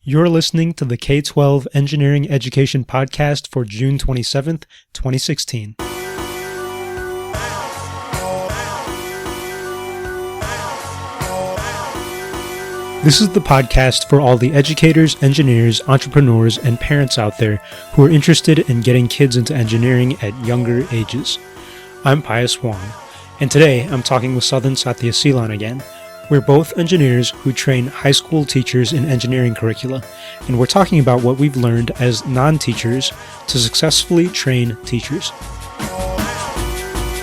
You're listening to the K-12 Engineering Education Podcast for June 27th, 2016. This is the podcast for all the educators, engineers, entrepreneurs, and parents out there who are interested in getting kids into engineering at younger ages. I'm Pius Wong, and today I'm talking with Sathyaseelan again. We're both engineers who train high school teachers in engineering curricula, and we're talking about what we've learned as non-teachers to successfully train teachers.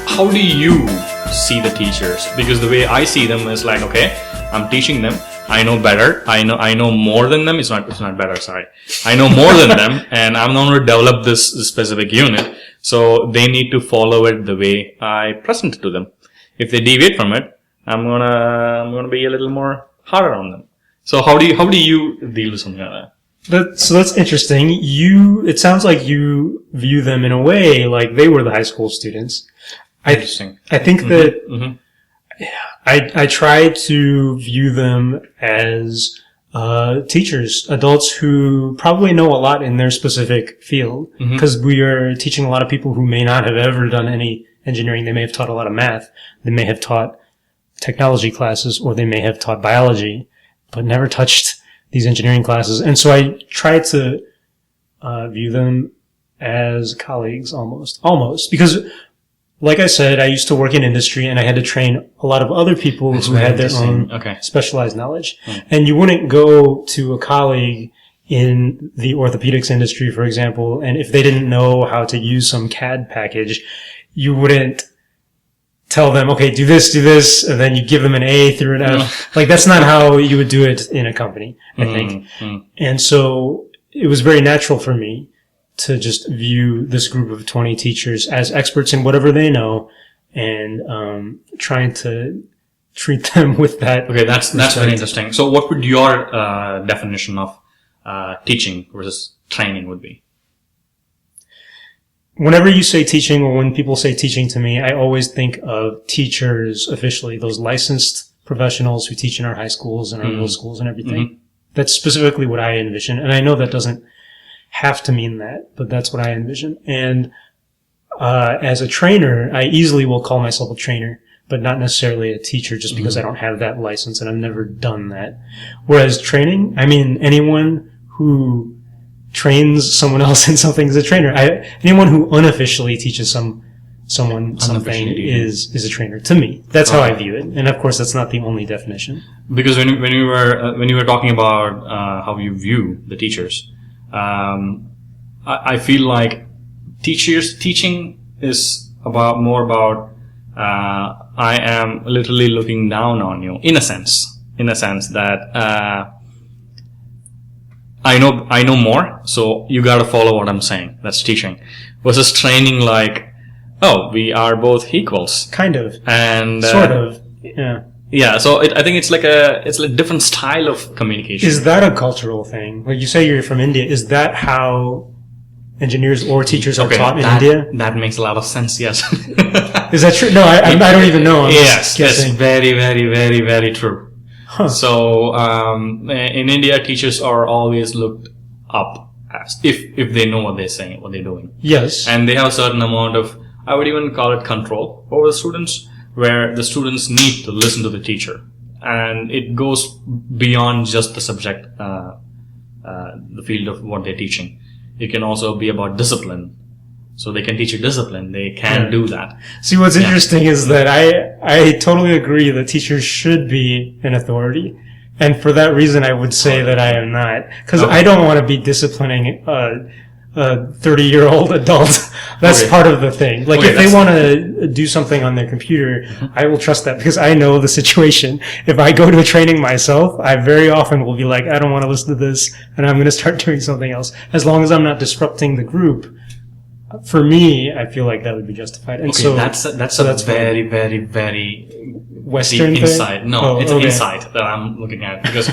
How do you see the teachers? Because the way I see them is like, okay, I'm teaching them. I know better. I know more than them. It's not better. Sorry. I know more than them, and I'm going to develop this specific unit. So they need to follow it the way I present it to them. If they deviate from it, I'm gonna be a little more harder on them. So how do you deal with something like that? So that's interesting. It sounds like you view them in a way like they were the high school students. Interesting. I think that I try to view them as teachers, adults who probably know a lot in their specific field, because we are teaching a lot of people who may not have ever done any engineering. They may have taught a lot of math. They may have taught technology classes, or they may have taught biology, but never touched these engineering classes. And so I try to view them as colleagues almost. Because, like I said, I used to work in industry, and I had to train a lot of other people who had their own specialized knowledge. And you wouldn't go to a colleague in the orthopedics industry, for example, and if they didn't know how to use some CAD package, you wouldn't tell them, okay, do this, and then you give them an A through an F. Like, that's not how you would do it in a company, I think. And so it was very natural for me to just view this group of 20 teachers as experts in whatever they know, and trying to treat them with that. Okay, that's very interesting. So what would your definition of teaching versus training would be? Whenever you say teaching, or when people say teaching to me, I always think of teachers officially, those licensed professionals who teach in our high schools and our middle schools and everything. That's specifically what I envision. And I know that doesn't have to mean that, but that's what I envision. And as a trainer, I easily will call myself a trainer, but not necessarily a teacher, just because I don't have that license and I've never done that. Whereas training, I mean, anyone who trains someone else in something is a trainer. Anyone who unofficially teaches someone something is a trainer to me. That's how I view it. And of course, that's not the only definition. Because when you were talking about how you view the teachers, I feel like teaching is more about I am literally looking down on you in a sense that I know more, so you gotta follow what I'm saying. That's teaching. Versus training, like, oh, we are both equals. Kind of. And sort of. Yeah. Yeah, so I think it's like a different style of communication. Is that a cultural thing? Like, you say you're from India. Is that how engineers or teachers are taught in India? That makes a lot of sense, yes. Is that true? No, I don't even know. Yes, that's very, very, very, very true. Huh. So, in India, teachers are always looked up as if they know what they're saying, what they're doing. Yes. And they have a certain amount of, I would even call it control over the students, where the students need to listen to the teacher. And it goes beyond just the subject, the field of what they're teaching. It can also be about discipline. So they can teach you discipline. They can do that. See, what's interesting is that I totally agree that teachers should be an authority. And for that reason, I would say that I am not. Because I don't want to be disciplining a 30-year-old adult. That's part of the thing. Like, if they want to do something on their computer, I will trust that because I know the situation. If I go to a training myself, I very often will be like, I don't want to listen to this, and I'm going to start doing something else. As long as I'm not disrupting the group. For me, I feel like that would be justified. And so that's a very, very, very Western deep insight. No, it's an insight that I'm looking at because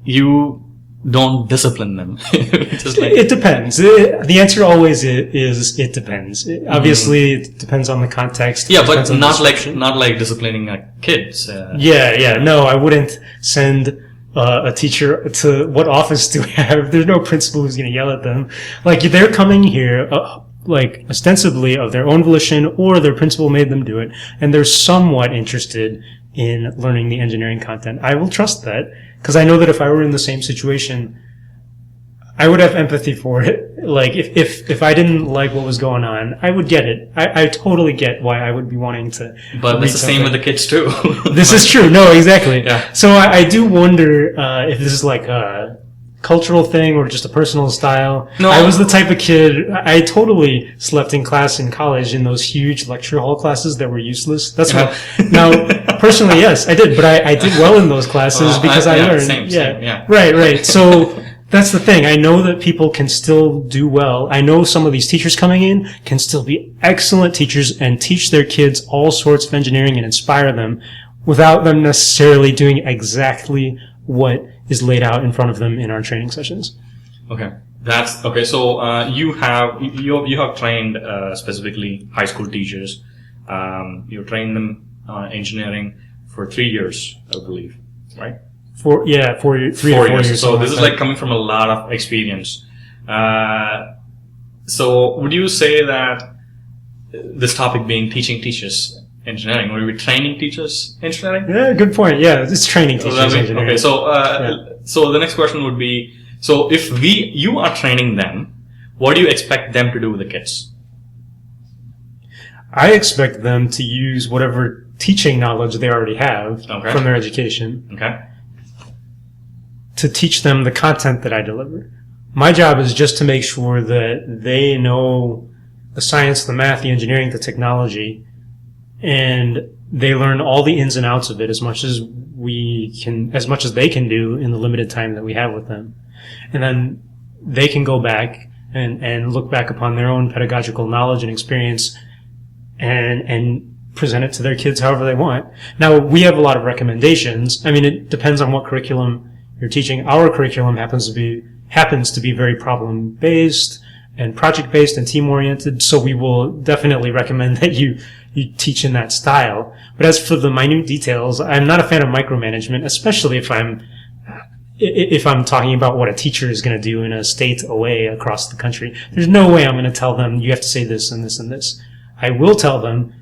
you don't discipline them. Just like, it depends. The answer always is it depends. Obviously, it depends on the context. Yeah, but not like disciplining kids. No, I wouldn't send a teacher to what office do we have? There's no principal who's going to yell at them. Like, they're coming here, like, ostensibly of their own volition, or their principal made them do it, and they're somewhat interested in learning the engineering content. I will trust that, because I know that if I were in the same situation, I would have empathy for it. Like, if I didn't like what was going on, I would get it. I totally get why I would be wanting to. But it's the same with the kids too. This is true. No, exactly. Yeah. So I do wonder if this is like a cultural thing or just a personal style. No. I was the type of kid, I totally slept in class in college in those huge lecture hall classes that were useless. That's what, now, personally, yes, I did, but I did well in those classes because I learned. Same. Right. So, that's the thing. I know that people can still do well. I know some of these teachers coming in can still be excellent teachers and teach their kids all sorts of engineering and inspire them without them necessarily doing exactly what is laid out in front of them in our training sessions. Okay. That's okay. So, you have trained, specifically high school teachers. You've trained them, engineering for 3 years, I believe, right? 4 years. 3 or 4 years. So this is like coming from a lot of experience. So would you say that this topic being teaching teachers engineering, or are we training teachers engineering? Yeah, good point. Yeah, it's training teachers engineering. Okay, so the next question would be, so if you are training them, what do you expect them to do with the kids? I expect them to use whatever teaching knowledge they already have from their education. Okay. To teach them the content that I deliver. My job is just to make sure that they know the science, the math, the engineering, the technology, and they learn all the ins and outs of it as much as they can do in the limited time that we have with them. And then they can go back and look back upon their own pedagogical knowledge and experience and present it to their kids however they want. Now, we have a lot of recommendations. I mean, it depends on what curriculum you're teaching. Our curriculum happens to be very problem-based and project-based and team-oriented, so we will definitely recommend that you teach in that style. But as for the minute details, I'm not a fan of micromanagement, especially if I'm talking about what a teacher is going to do in a state away across the country. There's no way I'm going to tell them, you have to say this and this and this. I will tell them,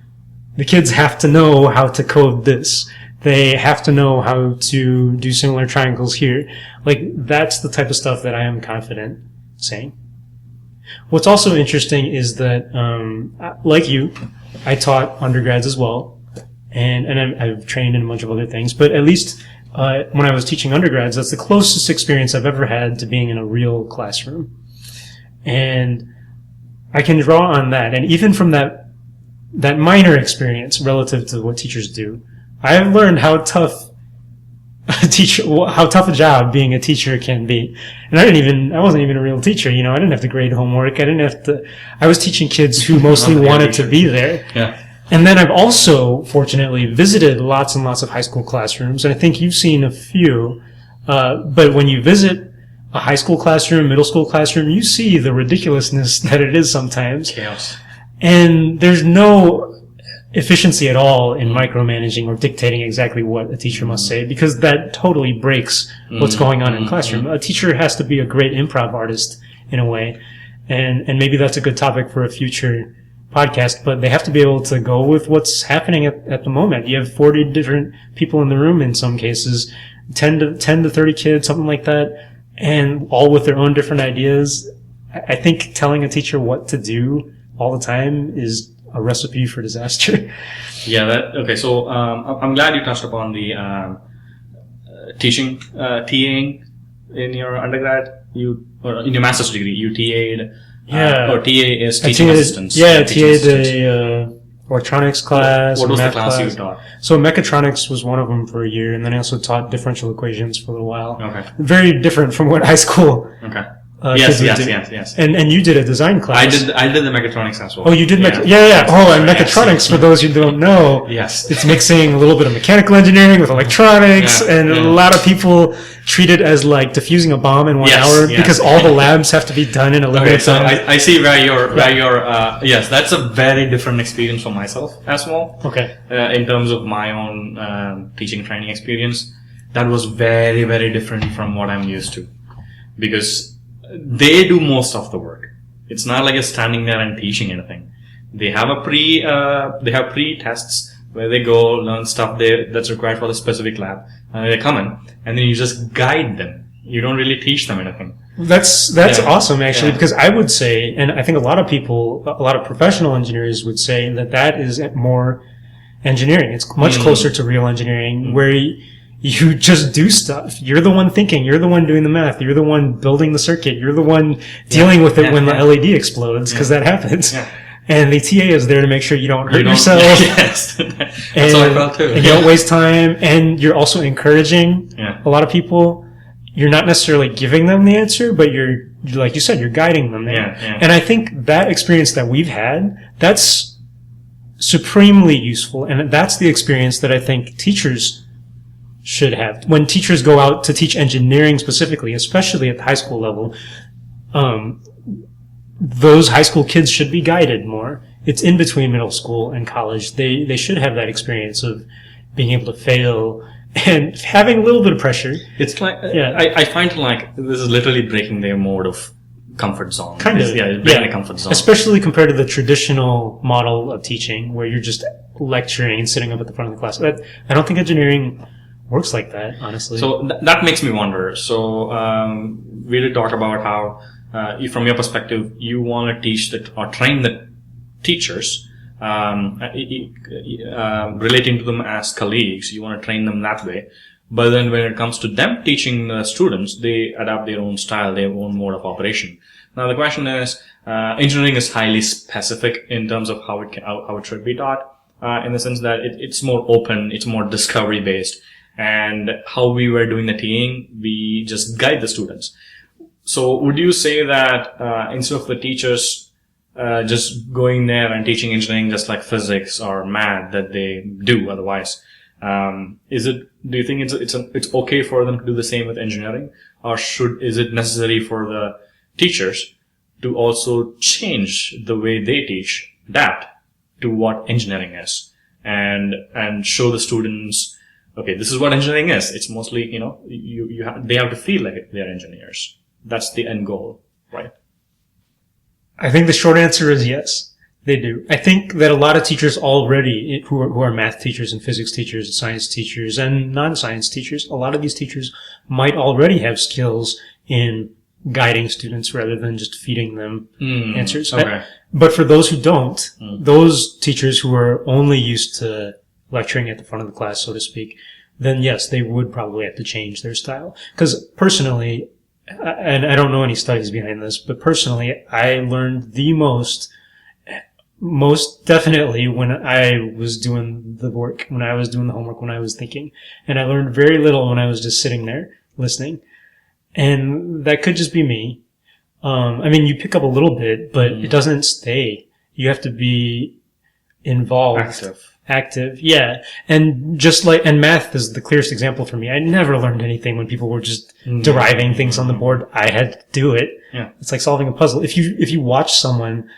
the kids have to know how to code this. They have to know how to do similar triangles here. Like, that's the type of stuff that I am confident saying. What's also interesting is that, like you, I taught undergrads as well, and I've trained in a bunch of other things, but at least when I was teaching undergrads, that's the closest experience I've ever had to being in a real classroom. And I can draw on that, and even from that minor experience relative to what teachers do, I have learned how tough a job being a teacher can be. And I wasn't even a real teacher, I didn't have to grade homework. I was teaching kids who mostly wanted to be there. Yeah. And then I've also, fortunately, visited lots and lots of high school classrooms, and I think you've seen a few. But when you visit a high school classroom, middle school classroom, you see the ridiculousness that it is sometimes. Chaos. And there's no efficiency at all in micromanaging or dictating exactly what a teacher must say, because that totally breaks what's going on in the classroom. A teacher has to be a great improv artist in a way, and maybe that's a good topic for a future podcast, but they have to be able to go with what's happening at the moment. You have 40 different people in the room in some cases, 10 to 30 kids, something like that, and all with their own different ideas. I think telling a teacher what to do all the time is a recipe for disaster. Yeah. Okay. So I'm glad you touched upon the teaching, TAing in your undergrad. Or in your master's degree, you TA'd. Or TA is teaching assistants. Yeah, TA'd the electronics class. What was the math class you taught? So mechatronics was one of them for a year, and then I also taught differential equations for a little while. Okay. Very different from what high school. Okay. Yes. And you did a design class. I did the mechatronics as well. Oh, you did yeah. Oh, and mechatronics, for those who don't know. Yes. It's mixing a little bit of mechanical engineering with electronics, and a lot of people treat it as like diffusing a bomb in 1 hour because all the labs have to be done in a limited time. I see where you're, yes, that's a very different experience for myself as well. Okay. In terms of my own teaching training experience. that was very, very different from what I'm used to, because they do most of the work. It's not like you're standing there and teaching anything. They have pre-tests where they go learn stuff that's required for the specific lab. They come in, and then you just guide them. You don't really teach them anything. That's awesome, actually, because I would say, and I think a lot of professional engineers would say that is more engineering. It's much closer to real engineering, where you just do stuff. You're the one thinking. You're the one doing the math. You're the one building the circuit. You're the one dealing with it when the LED explodes, because that happens. Yeah. And the TA is there to make sure you don't hurt yourself. Yes. That's how I felt too. And you don't waste time. And you're also encouraging a lot of people. You're not necessarily giving them the answer, but you're, like you said, you're guiding them there. And I think that experience that we've had, that's supremely useful. And that's the experience that I think teachers should have. When teachers go out to teach engineering specifically, especially at the high school level, those high school kids should be guided more. It's in between middle school and college. They should have that experience of being able to fail and having a little bit of pressure. It's like, I find like this is literally breaking their mode of comfort zone. Kind of. It's breaking the comfort zone. Especially compared to the traditional model of teaching where you're just lecturing and sitting up at the front of the class. I don't think engineering works like that, honestly. So that makes me wonder. So, we did talk about how, from your perspective, you want to teach or train the teachers, relating to them as colleagues. You want to train them that way. But then when it comes to them teaching the students, they adapt their own style, their own mode of operation. Now the question is, engineering is highly specific in terms of how it should be taught, in the sense that it's more open, it's more discovery based. And how we were doing the teaching, we just guide the students. So would you say that instead of the teachers just going there and teaching engineering just like physics or math that they do otherwise, do you think it's okay for them to do the same with engineering, or is it necessary for the teachers to also change the way they teach, adapt to what engineering is, and show the students, okay, this is what engineering is. It's mostly, they have to feel like they're engineers. That's the end goal, right? I think the short answer is yes, they do. I think that a lot of teachers already, who are math teachers and physics teachers, science teachers and non-science teachers, a lot of these teachers might already have skills in guiding students rather than just feeding them answers. Okay. But for those who don't, those teachers who are only used to lecturing at the front of the class, so to speak, then yes, they would probably have to change their style. Because personally, and I don't know any studies behind this, but personally, I learned the most definitely when I was doing the work, when I was doing the homework, when I was thinking. And I learned very little when I was just sitting there listening. And that could just be me. You pick up a little bit, but it doesn't stay. You have to be involved. Active, yeah. And and math is the clearest example for me. I never learned anything when people were just deriving things on the board. I had to do it. Yeah. It's like solving a puzzle. If you watch someone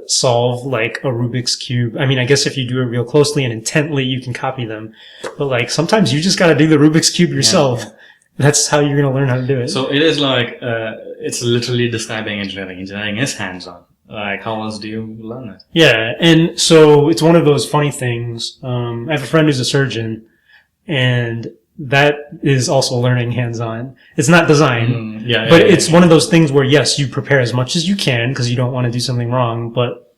solve like a Rubik's Cube, I guess if you do it real closely and intently, you can copy them. But like sometimes you just gotta do the Rubik's Cube yourself. Yeah. That's how you're gonna learn how to do it. So it is like, it's literally describing engineering. Engineering is hands-on. Like, how else do you learn it? Yeah, and so it's one of those funny things. I have a friend who's a surgeon, and that is also learning hands-on. It's not design, but it's one of those things where, yes, you prepare as much as you can because you don't want to do something wrong, but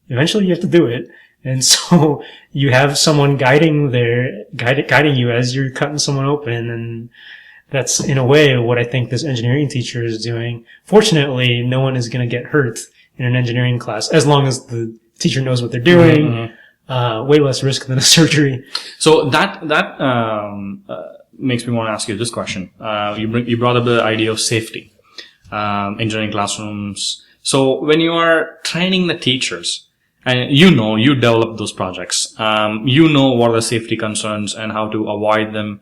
eventually you have to do it. And so you have someone guiding you as you're cutting someone open, and that's, in a way, what I think this engineering teacher is doing. Fortunately, no one is going to get hurt in an engineering class, as long as the teacher knows what they're doing. Way less risk than a surgery. So that makes me want to ask you this question. You brought up the idea of safety, engineering classrooms. So when you are training the teachers, and you develop those projects, what are the safety concerns and how to avoid them,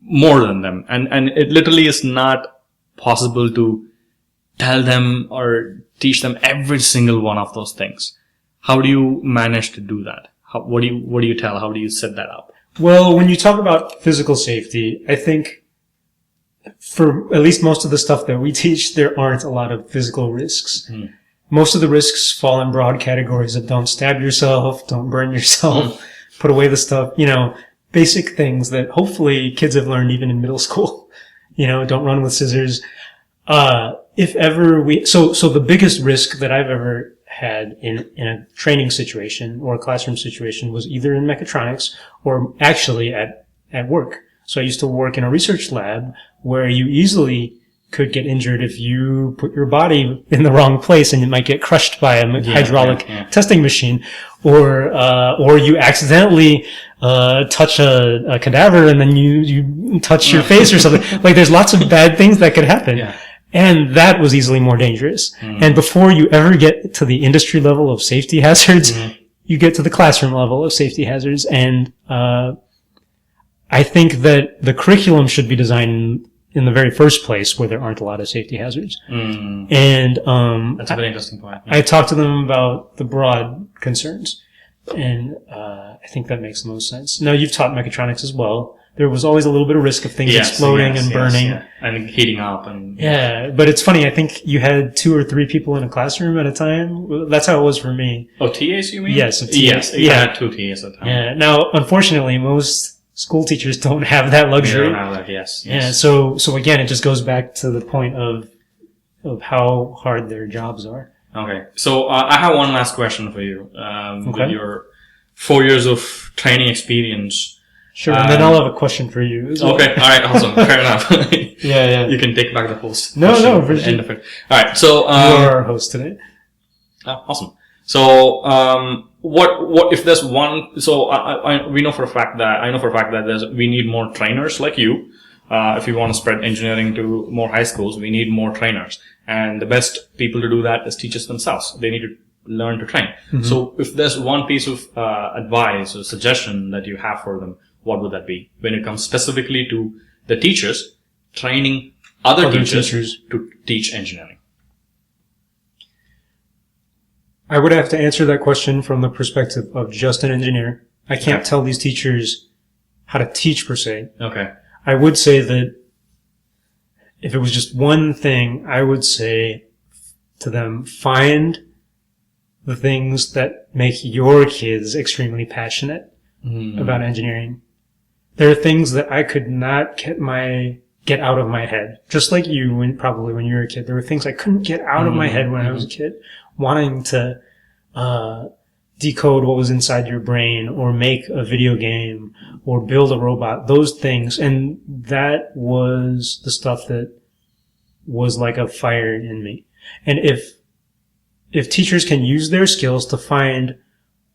more than them. And it literally is not possible to tell them or teach them every single one of those things. How do you manage to do that? What do you tell? How do you set that up? Well, when you talk about physical safety, I think for at least most of the stuff that we teach, there aren't a lot of physical risks. Most of the risks fall in broad categories of don't stab yourself, don't burn yourself, put away the stuff, basic things that hopefully kids have learned even in middle school. Don't run with scissors. If ever so the biggest risk that I've ever had in a training situation or a classroom situation was either in mechatronics or actually at work. So I used to work in a research lab where you easily could get injured if you put your body in the wrong place, and you might get crushed by a hydraulic testing machine, or you accidentally touch a cadaver and then you touch your face or something. Like, there's lots of bad things that could happen. Yeah. And that was easily more dangerous. And before you ever get to the industry level of safety hazards, you get to the classroom level of safety hazards. And I think that the curriculum should be designed in the very first place where there aren't a lot of safety hazards. And that's a very interesting point. I talked to them about the broad concerns, and I think that makes the most sense. Now, you've taught mechatronics as well. There was always a little bit of risk of things exploding and burning. And heating up. But it's funny, I think you had 2 or 3 people in a classroom at a time. That's how it was for me. Oh, TAs you mean? Yes. Yes, you had 2 TAs at a time. Yeah. Now, unfortunately, most school teachers don't have that luxury. They don't have that, yes. Yeah, so again, it just goes back to the point of how hard their jobs are. Okay. So I have one last question for you. With your 4 years of training experience. Sure, and then I'll have a question for you as well. Okay, alright, awesome. Fair enough. Yeah. You can take back the host. No, for sure. End of it. Alright, so... you are our host today. Awesome. So, what if there's one... So, we know for a fact that we need more trainers like you. If we want to spread engineering to more high schools, we need more trainers. And the best people to do that is teachers themselves. They need to learn to train. So, if there's one piece of advice or suggestion that you have for them, what would that be when it comes specifically to the teachers training other teachers to teach engineering? I would have to answer that question from the perspective of just an engineer. I can't tell these teachers how to teach per se. Okay. I would say that if it was just one thing, I would say to them, find the things that make your kids extremely passionate about engineering. There are things that I could not get out of my head. Just like you, probably when you were a kid, there were things I couldn't get out of my head when I was a kid. Wanting to decode what was inside your brain, or make a video game, or build a robot. Those things, and that was the stuff that was like a fire in me. And if teachers can use their skills to find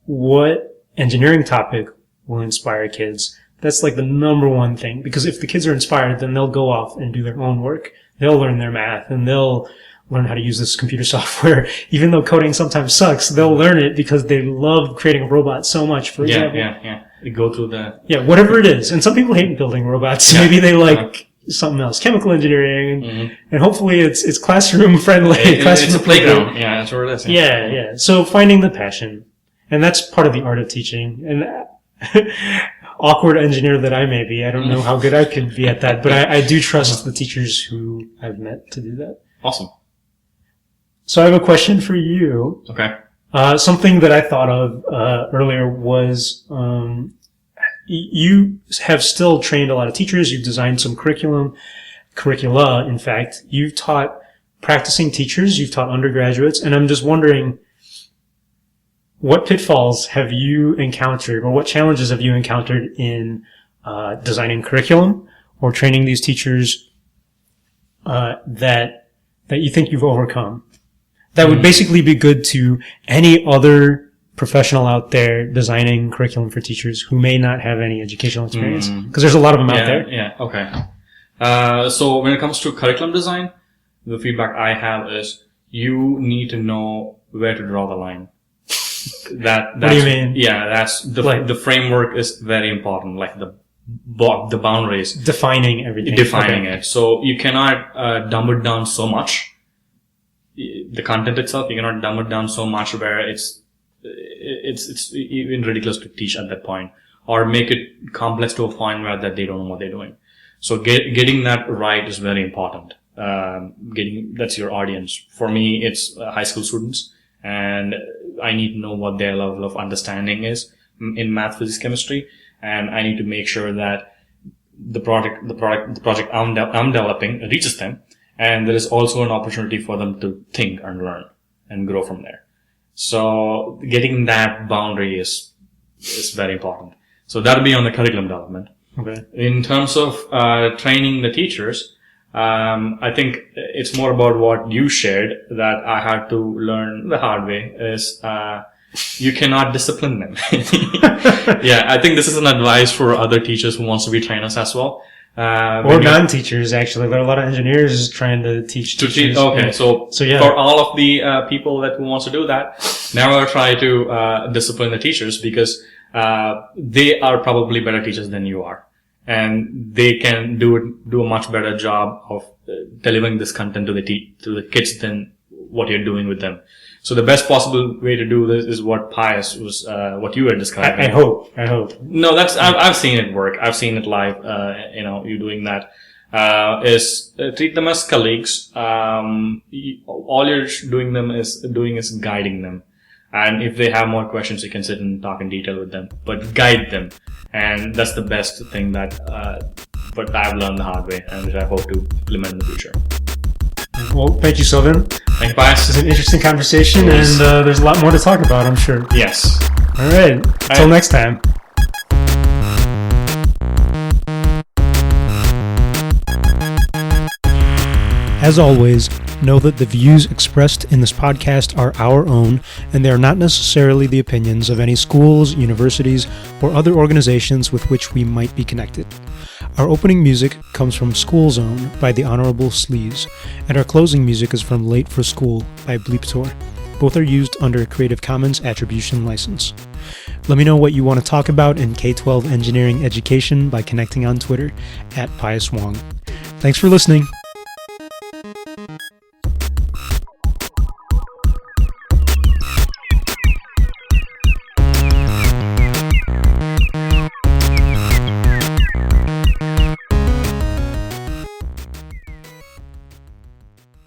what engineering topic will inspire kids, that's like the number one thing. Because if the kids are inspired, then they'll go off and do their own work. They'll learn their math, and they'll learn how to use this computer software. Even though coding sometimes sucks, they'll learn it because they love creating a robot so much, for example. Yeah. They go through the... Yeah, whatever it is. And some people hate building robots. Yeah. Maybe they like something else, chemical engineering, and hopefully it's classroom friendly. It's a playground. Yeah, that's what it is. Yeah. So finding the passion. And that's part of the art of teaching. And awkward engineer that I may be, I don't know how good I could be at that, but I do trust the teachers who I've met to do that. Awesome. So I have a question for you. Okay. Something that I thought of earlier was you have still trained a lot of teachers. You've designed some curricula, in fact. You've taught practicing teachers. You've taught undergraduates. And I'm just wondering, what pitfalls have you encountered, or what challenges have you encountered in designing curriculum or training these teachers that you think you've overcome? That would basically be good to any other professional out there designing curriculum for teachers who may not have any educational experience. Because there's a lot of them out there. Yeah, okay. So when it comes to curriculum design, the feedback I have is you need to know where to draw the line. That's, what do you mean? Yeah, that's the framework is very important, like the boundaries. Defining everything. Defining it. So you cannot dumb it down so much. The content itself, you cannot dumb it down so much where it's even ridiculous to teach at that point. or make it complex to a point where that they don't know what they're doing. So getting that right is very important. That's your audience. For me, it's high school students, and I need to know what their level of understanding is in math, physics, chemistry, and I need to make sure that the project I'm developing reaches them, and there is also an opportunity for them to think and learn and grow from there. So getting that boundary is very important. So that'll be on the curriculum development. Okay. In terms of training the teachers, I think it's more about what you shared that I had to learn the hard way is you cannot discipline them. Yeah, I think this is an advice for other teachers who wants to be trainers as well. Or non-teachers, actually. There are a lot of engineers trying to teach teachers. Okay, so yeah. For all of the people that who wants to do that, never try to discipline the teachers, because they are probably better teachers than you are, and they can do a much better job of delivering this content to the kids than what you're doing with them. So the best possible way to do this is what Pius was, what you were describing. I hope. No, I've seen it work. I've seen it live. You doing that. Is treat them as colleagues. All you're doing is guiding them. And if they have more questions, you can sit and talk in detail with them, but guide them. And that's the best thing but I've learned the hard way, and which I hope to implement in the future. Well, thank you, Sadhan. Thank you, Pius. This is an interesting conversation, and there's a lot more to talk about, I'm sure. Yes. All right. Until next time. As always, know that the views expressed in this podcast are our own, and they are not necessarily the opinions of any schools, universities, or other organizations with which we might be connected. Our opening music comes from School Zone by the Honorable Sleaze, and our closing music is from Late for School by Bleeptor. Both are used under a Creative Commons Attribution License. Let me know what you want to talk about in K-12 engineering education by connecting on Twitter @Pius Wong. Thanks for listening.